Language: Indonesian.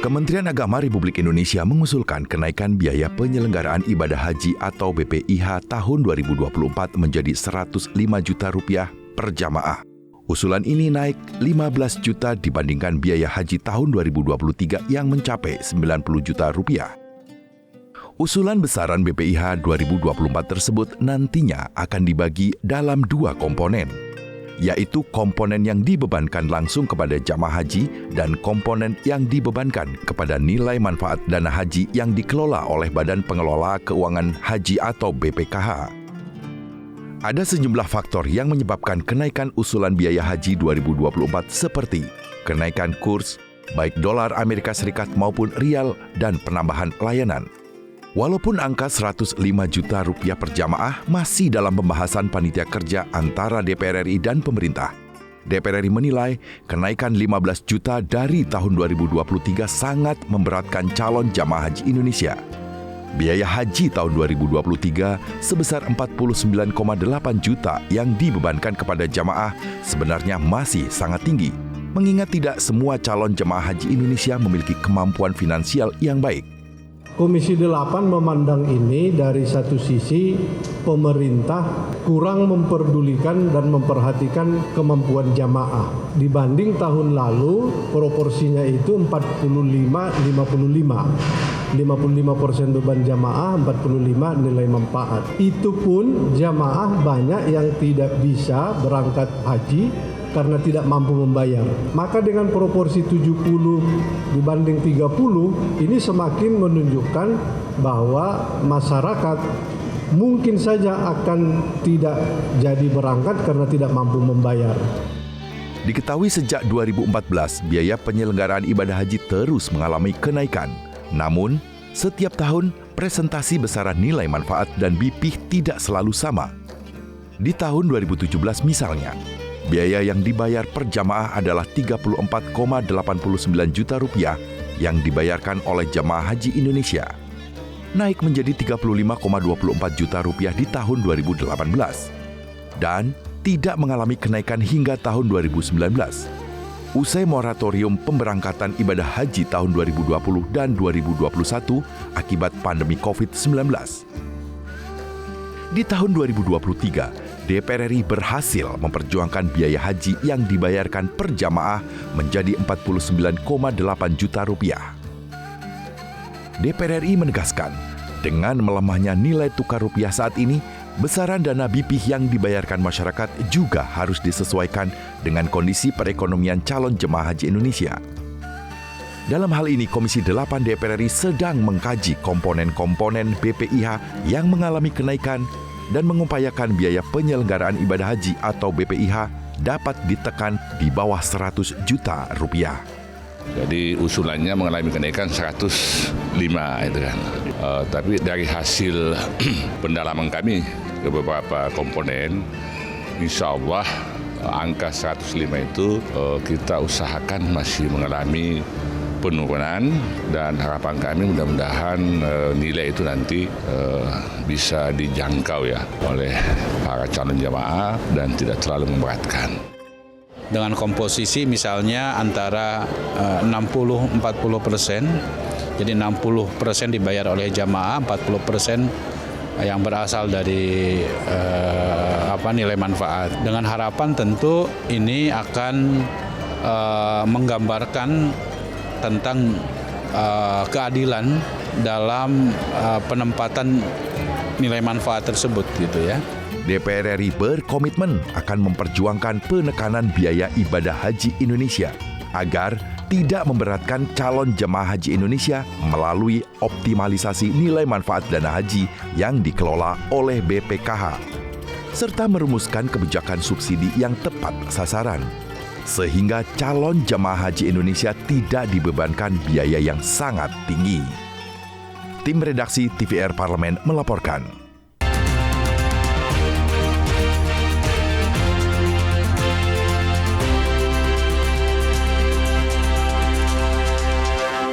Kementerian Agama Republik Indonesia mengusulkan kenaikan biaya penyelenggaraan ibadah haji atau BPIH tahun 2024 menjadi Rp105 juta per jamaah. Usulan ini naik 15 juta dibandingkan biaya haji tahun 2023 yang mencapai Rp90 juta. Usulan besaran BPIH 2024 tersebut nantinya akan dibagi dalam dua komponen, yaitu komponen yang dibebankan langsung kepada jamaah haji dan komponen yang dibebankan kepada nilai manfaat dana haji yang dikelola oleh Badan Pengelola Keuangan Haji atau BPKH. Ada sejumlah faktor yang menyebabkan kenaikan usulan biaya haji 2024 seperti kenaikan kurs, baik dolar Amerika Serikat maupun rial, dan penambahan layanan. Walaupun angka Rp105 juta per jamaah masih dalam pembahasan panitia kerja antara DPR RI dan pemerintah, DPR RI menilai kenaikan 15 juta dari tahun 2023 sangat memberatkan calon jamaah haji Indonesia. Biaya haji tahun 2023 sebesar 49,8 juta yang dibebankan kepada jamaah sebenarnya masih sangat tinggi, mengingat tidak semua calon jamaah haji Indonesia memiliki kemampuan finansial yang baik. Komisi 8 memandang ini dari satu sisi pemerintah kurang memperdulikan dan memperhatikan kemampuan jamaah. Dibanding tahun lalu proporsinya itu 45-55. 55% beban jamaah, 45% nilai manfaat. Itu pun jamaah banyak yang tidak bisa berangkat haji karena tidak mampu membayar. Maka dengan proporsi 70 dibanding 30, ini semakin menunjukkan bahwa masyarakat mungkin saja akan tidak jadi berangkat karena tidak mampu membayar. Diketahui sejak 2014, biaya penyelenggaraan ibadah haji terus mengalami kenaikan. Namun, setiap tahun presentasi besaran nilai manfaat dan BPIH tidak selalu sama. Di tahun 2017 misalnya, biaya yang dibayar per jamaah adalah Rp34,89 juta yang dibayarkan oleh jamaah haji Indonesia. Naik menjadi Rp35,24 juta di tahun 2018 dan tidak mengalami kenaikan hingga tahun 2019. Usai moratorium pemberangkatan ibadah haji tahun 2020 dan 2021 akibat pandemi COVID-19. Di tahun 2023, DPR RI berhasil memperjuangkan biaya haji yang dibayarkan per jamaah menjadi Rp49,8 juta. DPR RI menegaskan, dengan melemahnya nilai tukar rupiah saat ini, besaran dana BPIH yang dibayarkan masyarakat juga harus disesuaikan dengan kondisi perekonomian calon jemaah haji Indonesia. Dalam hal ini, Komisi 8 DPR RI sedang mengkaji komponen-komponen BPIH yang mengalami kenaikan dan mengupayakan biaya penyelenggaraan ibadah haji atau BPIH dapat ditekan di bawah Rp100 juta. Jadi usulannya mengalami kenaikan 105 itu kan. Tapi dari hasil pendalaman kami ke beberapa komponen, insya Allah angka 105 itu kita usahakan masih mengalami penurunan, dan harapan kami mudah-mudahan nilai itu nanti bisa dijangkau ya oleh para calon jamaah dan tidak terlalu memberatkan. Dengan komposisi misalnya antara 60-40%, jadi 60% dibayar oleh jamaah, 40% yang berasal dari nilai manfaat. Dengan harapan tentu ini akan menggambarkan tentang keadilan dalam penempatan nilai manfaat tersebut gitu ya. DPR RI berkomitmen akan memperjuangkan penekanan biaya ibadah haji Indonesia agar tidak memberatkan calon jemaah haji Indonesia melalui optimalisasi nilai manfaat dana haji yang dikelola oleh BPKH, serta merumuskan kebijakan subsidi yang tepat sasaran, sehingga calon jemaah haji Indonesia tidak dibebankan biaya yang sangat tinggi. Tim redaksi TVR Parlemen melaporkan.